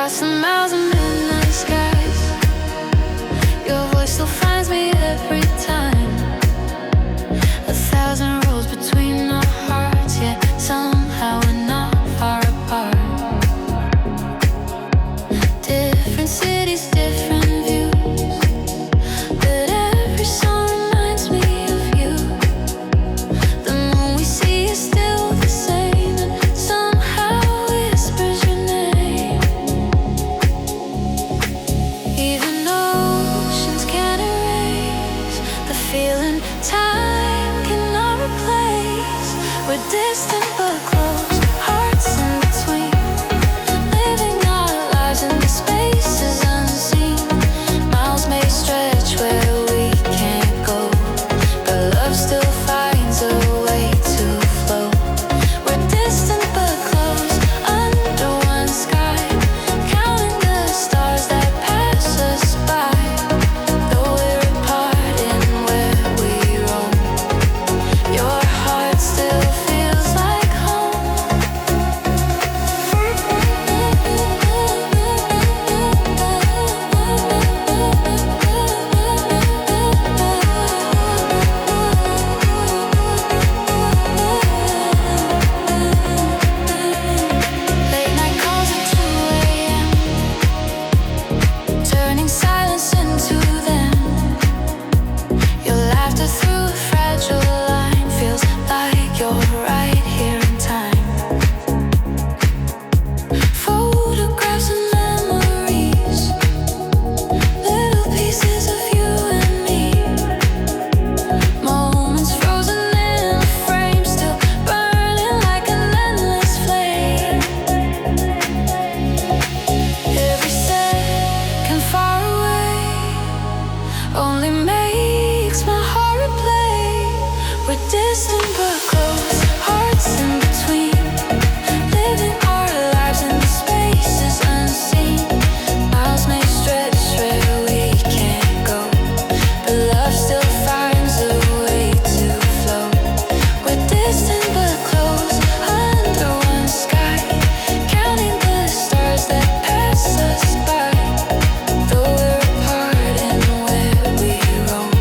Across the miles of midnight skies, your voice still finds me every time. 1,000 roads between our hearts, yet somehow we're not far apart. Different cities, different views, but every song reminds me of you. The moon we see is still the same, and somehow whispers your name. Even oceans can't erase the feeling time cannot replace. We're distant but close, hearts in between, living our lives in the spaces unseen. Miles may stretch where we can't go, but love still finds a way to flow. We're distant but close, under one sky, counting the stars that pass us by. Though we're apart in where we roam, your heart still feels like home. Late night calls at 2 a.m., turning silence into them. Your laughter through a fragile line feels like you're right here in time. Photographs and memories, little pieces of you and me. Moments frozen in a frame, still burning like an endless flame. Every second far away only makes my heart replay. We're distant but close, hearts in between, living our lives in the spaces unseen. Miles may stretch where we can't go, but love still finds a way to flow. We're distant but close, under one sky, counting the stars that pass us by. Though we're apart in where we roam,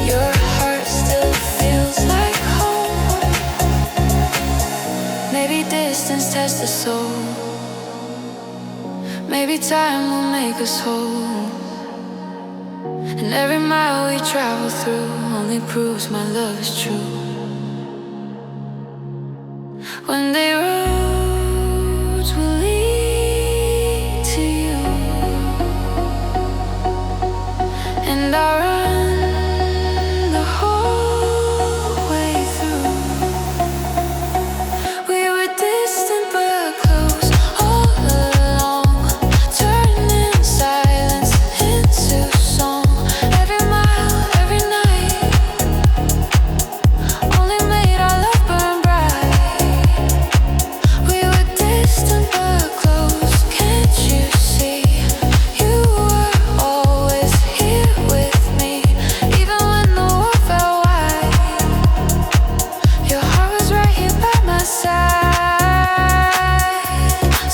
your heart still feels like home. Maybe distance tests the soul, maybe time will make us whole. And every mile we travel through only proves my love is true. One day roads will lead to you, and I'll run the whole way through. We were distant but close all along, turning silence into song. Every mile, every night, only made our love burn bright. We were distant but close, can't you see? You were always here with me, even when the world felt wide. Your heart was right here by my side.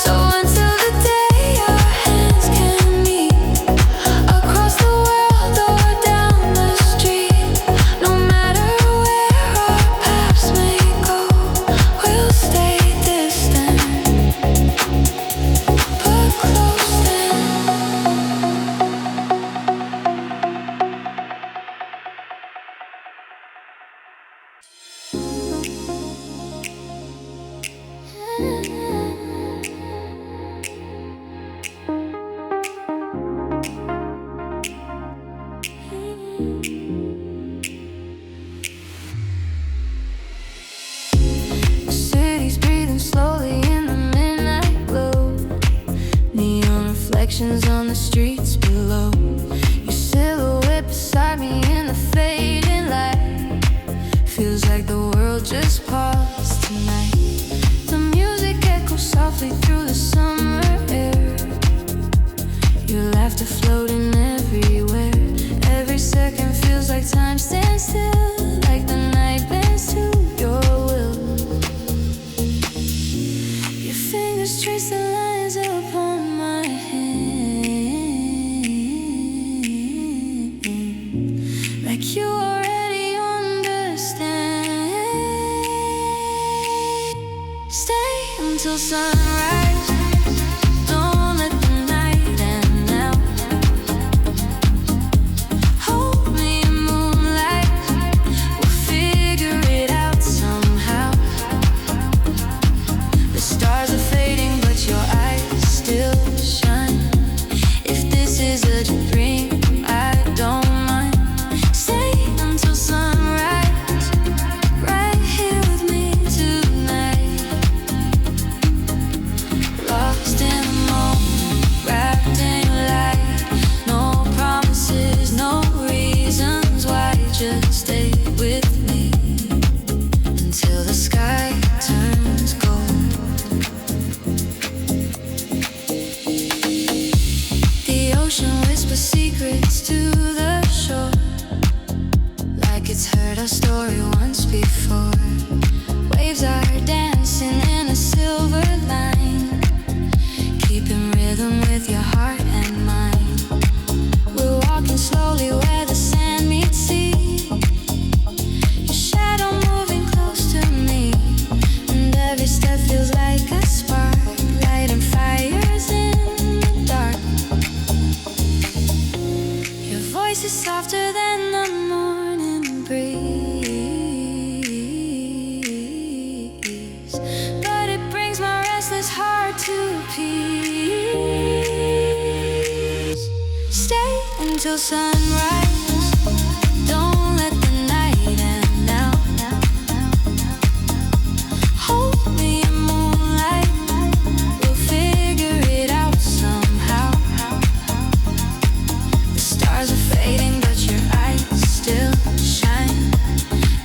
So until the day our hands can meet, across the world or down the street, no matter where our paths may go, we'll stay distant but close then. The city's breathing slowly in the midnight glow, neon reflections on the streets below. Your silhouette beside me in the fading light, feels like the world just paused tonight. The music echoes softly through the summer air, your laughter floating everywhere. Every second feels like time stands still, like the night bends to your will. Your fingers trace the lines upon my till sunrise. Don't let the night end now. Hold me in moonlight. We'll figure it out somehow. The stars are fading, but your eyes still shine.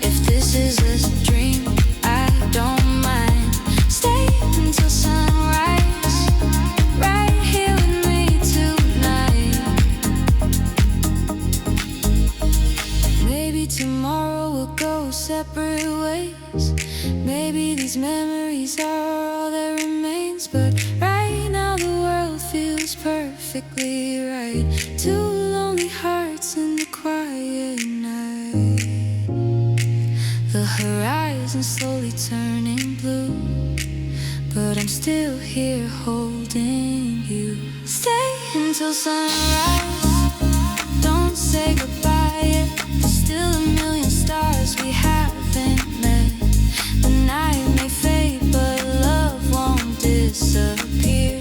If this is a dream, I don't mind. Stay until sunrise, right here with me tonight. Maybe tomorrow we'll go separate ways. Maybe these memories are all that remains. But right now the world feels perfectly right. Two lonely hearts in the quiet night. The horizon slowly turning blue, but I'm still here holding you. Stay until sunrise. Don't say goodbye yet. There's still a million stars we haven't met. The night may fade, but love won't disappear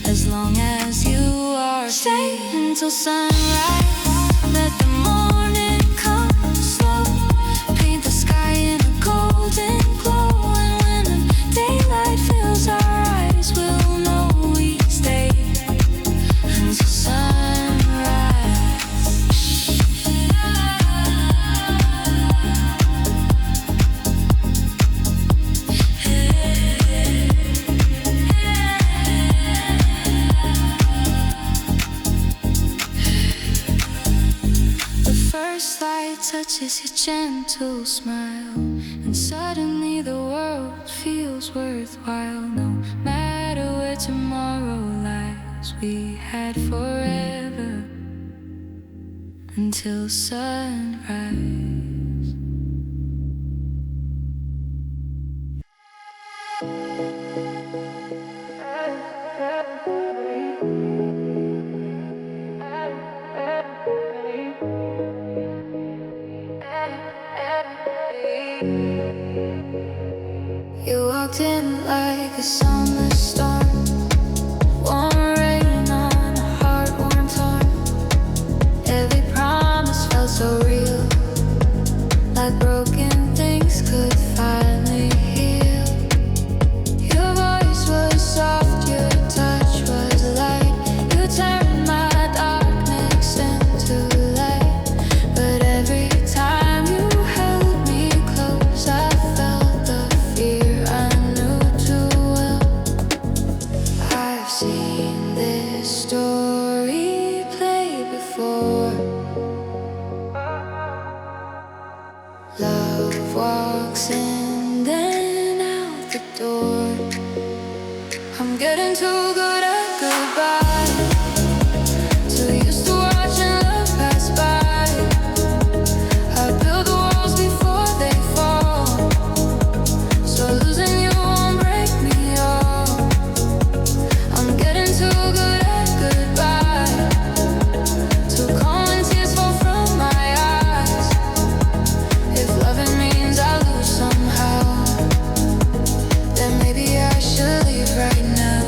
as long as you are. Stay until sunrise. Let the morning come slow. Paint the sky in a golden glow. And when the daylight fills our eyes, we'll know we stayed until sunrise. The first light touches your gentle smile, and suddenly the world feels worthwhile. No matter where tomorrow lies, we had forever until sunrise. You walked in like a summer storm. Warm rain on a heart worn torn. Every promise felt so real, like broken things could finally heal. Your voice was soft, your touch was light. You turned my darkness into light. But every time you held me close, I felt the fear I knew too well. I've seen this story play before. Love walks in, then out the door. I'm getting too good at goodbye. Too used to watching love pass by. I build the walls before they fall, so losing you won't break me off. I'm getting too good at goodbye. Too calm when tears fall from my eyes. If loving means I lose somehow, then maybe I should leave right now.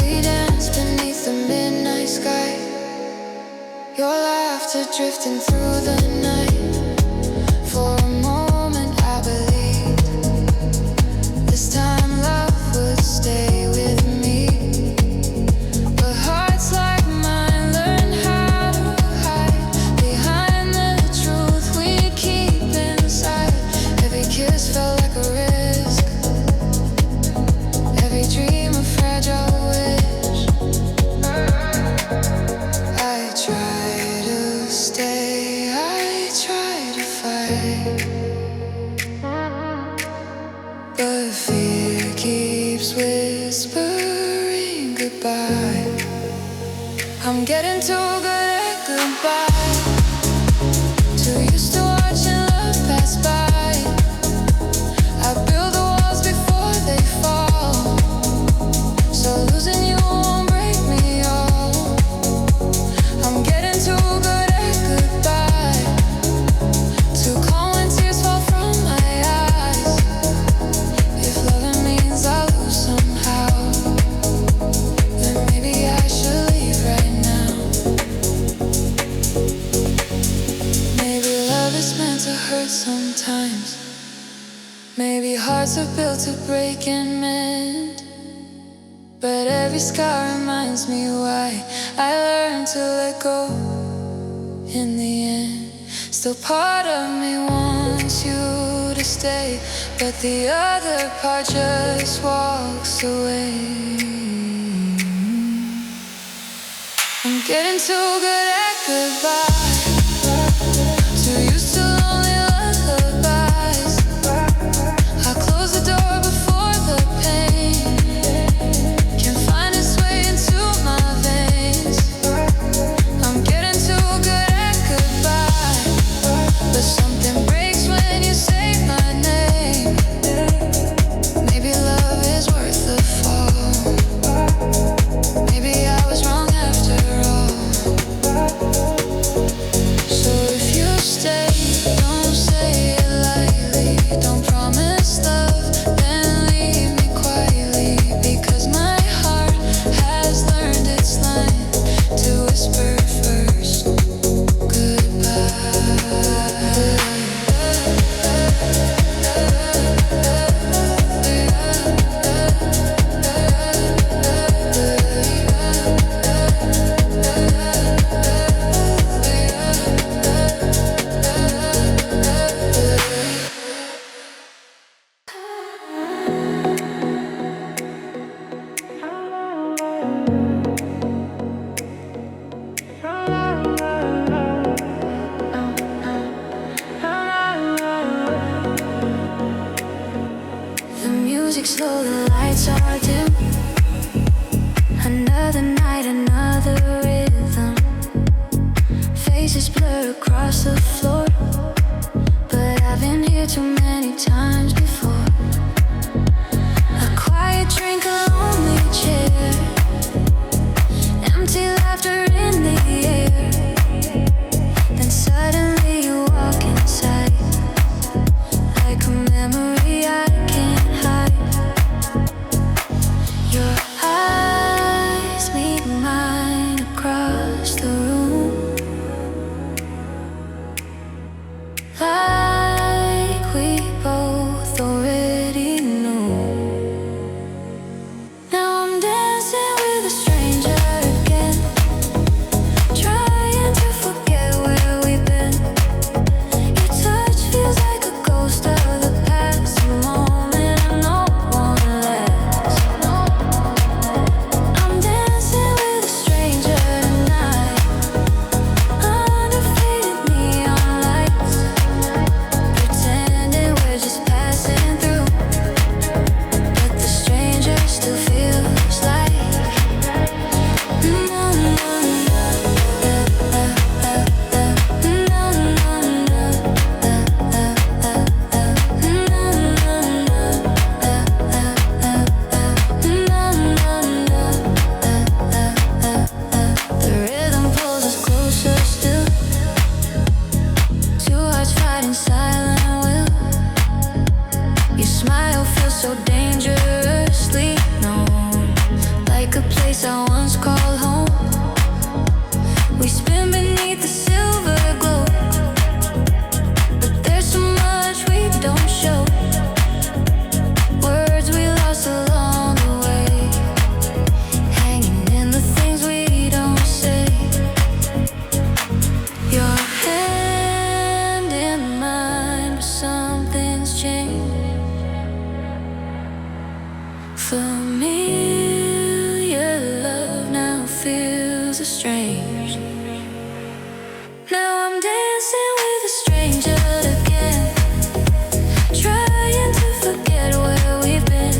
We danced beneath the midnight sky, your laughter drifting through the night. For a moment I believed this time love would stay with me. But hearts like mine learn how to hide behind the truth we keep inside. Every kiss felt like a risk, every dream a fragile wish. I try to stay, I try to fight, but fear keeps whispering goodbye. I'm getting too good at goodbye. Too used to watching love pass by. I build the walls before they fall, so losing you won't break me off. are built to break and mend, but every scar reminds me why I learned to let go in the end. Still part of me wants you to stay, but the other part just walks away. I'm getting too good at goodbye, too used to lonely lullabies. I close the door before the pain can find its way into my veins. I'm getting too good at goodbye, but something breaks when you say my name. Maybe love is worth the fall. Maybe I was wrong after all. So if you stay, don't say it lightly. Don't promise love, then leave me quietly. Because my heart has learned its line to whisper first goodbye. The music's slow, the lights are dim. Another night, another rhythm. Faces blur across the floor, but I've been here too many times before. A quiet drink, a lonely chair, empty laughter in the air. Then suddenly you walk inside, like a memory I can't hide. Your eyes meet mine across the room, like we both already knew. Now I'm dancing with a stranger again, trying to forget where we've been. Your touch feels like a ghost of the past, a moment I know won't last. I'm dancing with a stranger tonight, under faded neon lights, pretending we're just passing through, but the stranger still feels like. The rhythm pulls us closer still, two hearts fighting silent will. Your smile feels so dangerously known, like a place I once called home. We spin beneath the silver glow, but there's so much we don't show. Words we lost along the way, hanging in the things we don't say. Your hand in mine, but something's changed. Familiar love now feels strange. Now I'm dancing with a stranger again, trying to forget where we've been.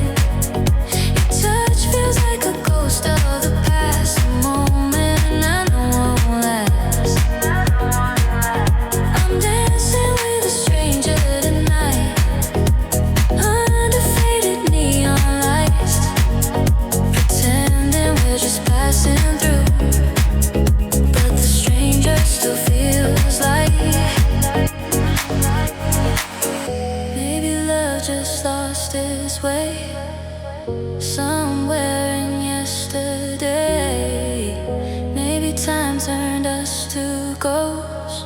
Your touch feels like a ghost of the past, a moment I know won't last. I'm dancing with a stranger tonight, under faded neon lights, pretending we're just passing through, but the stranger still feels like. Maybe love just lost its way somewhere in yesterday. Maybe time turned us to ghosts,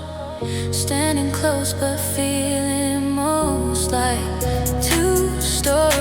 standing close but feeling most like two stories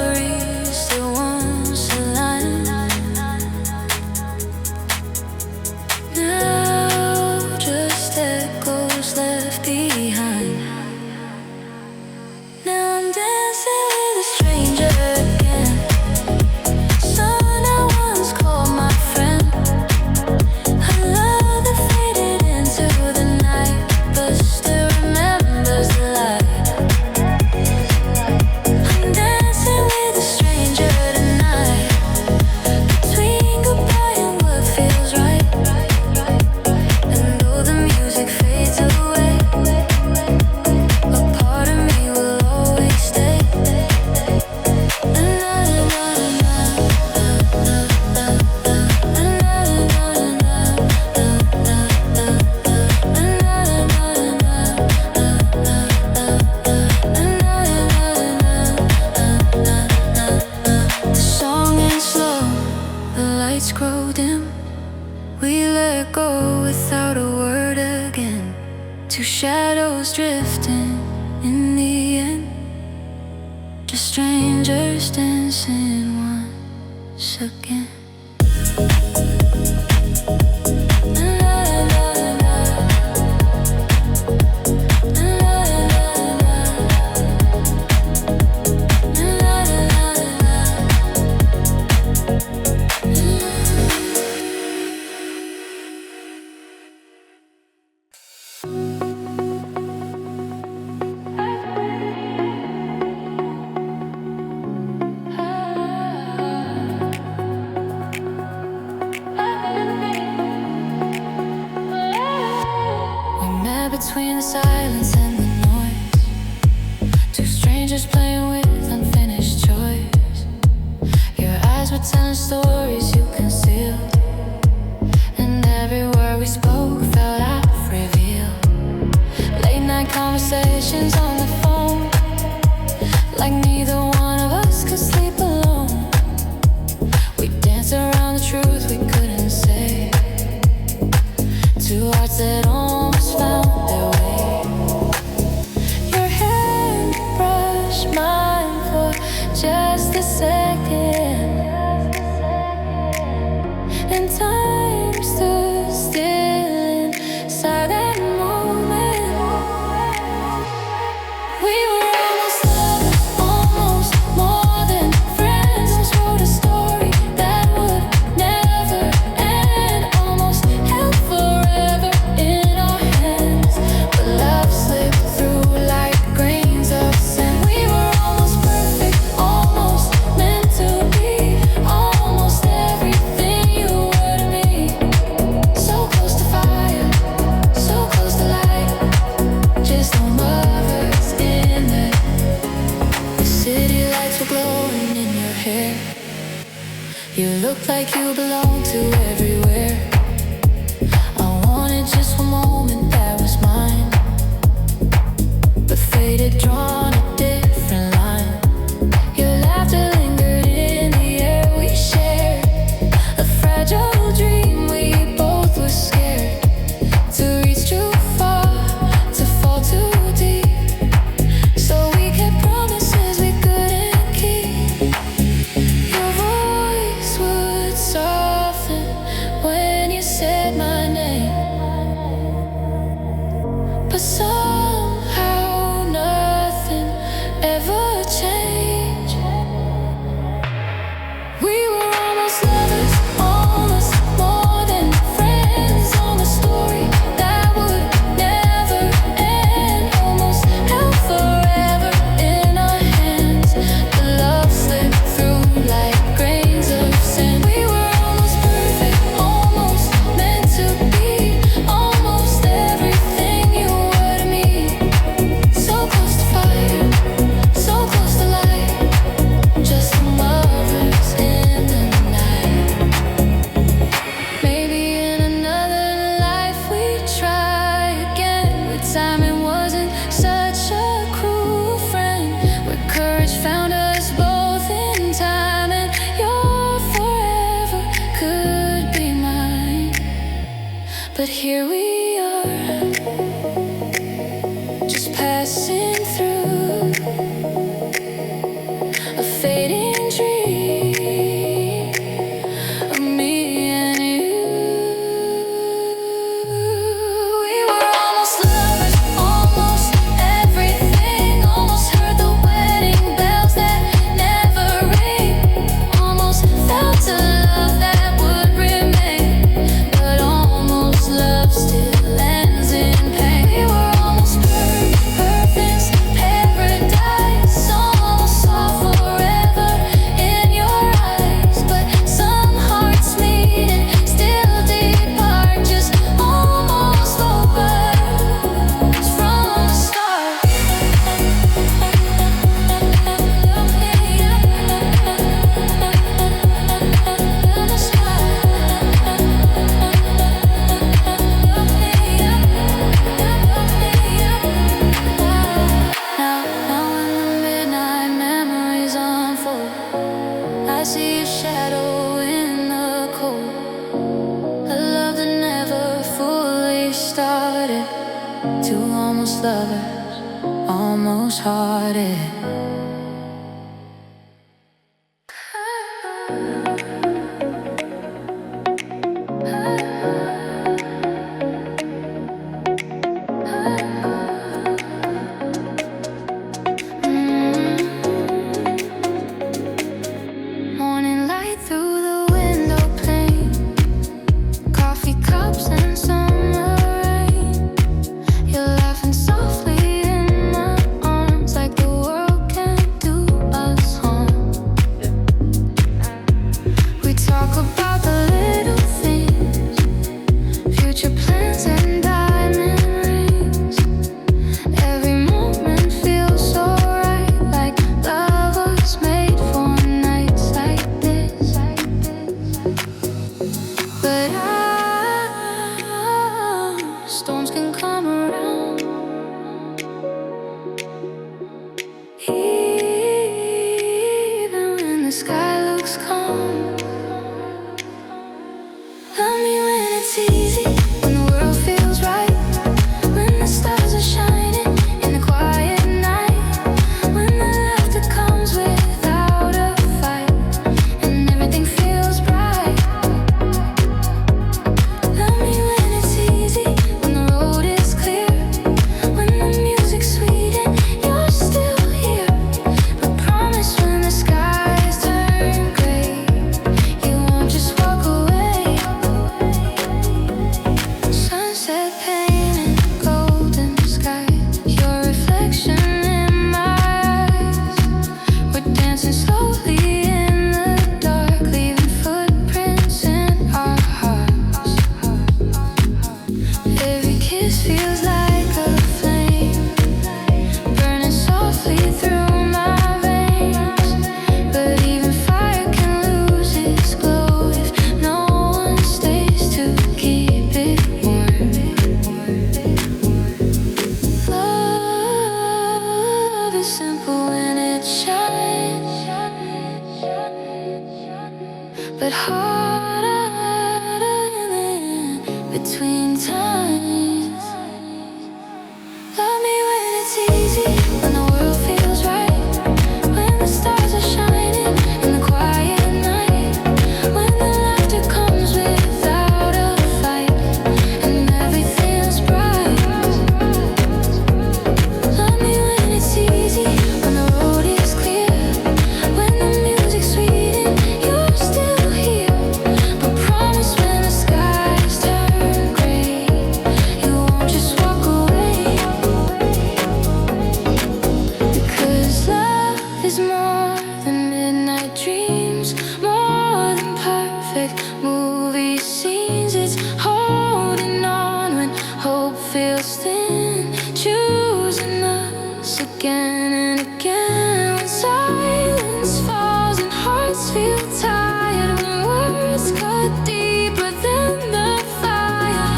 grow dim. We let go without a word again. Two shadows drifting in the end. Just strangers dancing once again. Between the silence and the noise, two strangers playing with unfinished choice. Your eyes were telling stories you concealed, and every word we spoke felt half revealed. Late night conversations on the phone, like neither one of us could sleep alone. We danced around the truth we couldn't say, two hearts that almost found their way. Your hand brushed mine for just a second, and time stood still inside that moment. We were almost lovers, almost more than friends. Wrote a story that would never end, almost held forever in our hands. But love slipped through like grains of sand. We were almost perfect, almost meant to be, almost everything you were to me. So close to fire, so close to light, just no lovers in the city lights were glowing in your hair. You looked like you belonged to everywhere. I wanted just one moment that was mine, but fate had drawn a different line. Your laughter lingered in the air we shared, a fragile dream. We both were scared to reach too far, to fall too deep. So we kept promises we couldn't keep. Your voice would soften when you said my name, but somehow nothing ever changed. We were almost lovers, almost more than friends, on a story that would never end, almost held forever in our hands. The love slipped through like grains of sand. We were almost perfect, almost meant to be, almost everything you were to me. So close to fire, so close to light, just some lovers in the night. Maybe in another life we'd try again, where timing wasn't such a cruel friend, where courage found us both in time, and your forever could be mine. But here we are, just passing through a fading dream of me and you. We were almost lovers, almost everything, almost heard the wedding bells that never ring, almost felt a love that would remain, but almost love still ends in pain. We were almost perfect, paradise, almost saw forever in your eyes, but some hearts meet and still depart, just almost lovers from the start. Now when the midnight memories unfold, I see a shadow in the cold. almost lovers, almost hearted. Morning light through the window pane, coffee cups and summer rain. You're laughing softly in my arms, like the world can't do us harm. We talk about the little things, future plans and diamond rings. Every moment feels so right, like love was made for nights like this. But storms can come around, even when the sky looks calm. Love me when it's easy, when the world feels right, when the stars are shining in the quiet night, when the laughter comes without a fight, and everything feels bright. Love me when it's easy, when the road is clear, when the music's sweet and you're still here. But promise when the skies turn gray, you won't just walk away. Sunset painted golden sky, your reflection in my eyes. We're dancing slowly in the dark, leaving footprints in our hearts. Every kiss feels like a flame, burning softly through my veins. But even fire can lose its glow if no one stays to keep it warm. Love is simple when it shines, but harder between times. Love me when it's easy, when the world feels right, when the stars are shining in the quiet night, when the laughter comes without a fight, and everything's bright. Love me when it's easy, when the road is clear, when the music's sweet and you're still here. But promise when the skies turn gray, you won't just walk away. Because love is more than midnight dreams, more than perfect movie scenes. It's holding on when hope feels thin, choosing us again and again. When silence falls and hearts feel tired, when words cut deeper than the fire.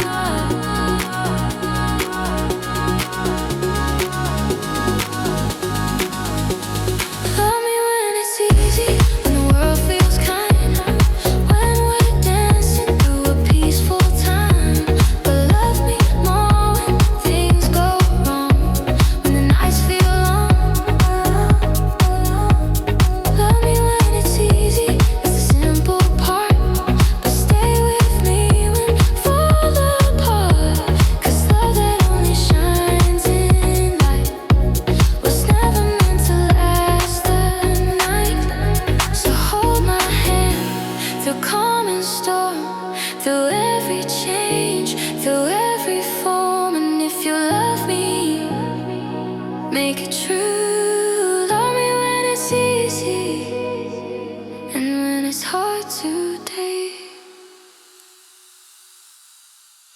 Love me when it's easy, when the world feels kind, when we're dancing through a peaceful time. But love me more when things go wrong, when the nights feel long. Love me when it's easy, it's the simple part. But stay with me when we fall apart. 'Cause love that only shines in light was never meant to last the night. So hold my hand through calm and storm, through every change, through every form. And if you love me, make it true. Love me when it's easy, and when it's hard to take.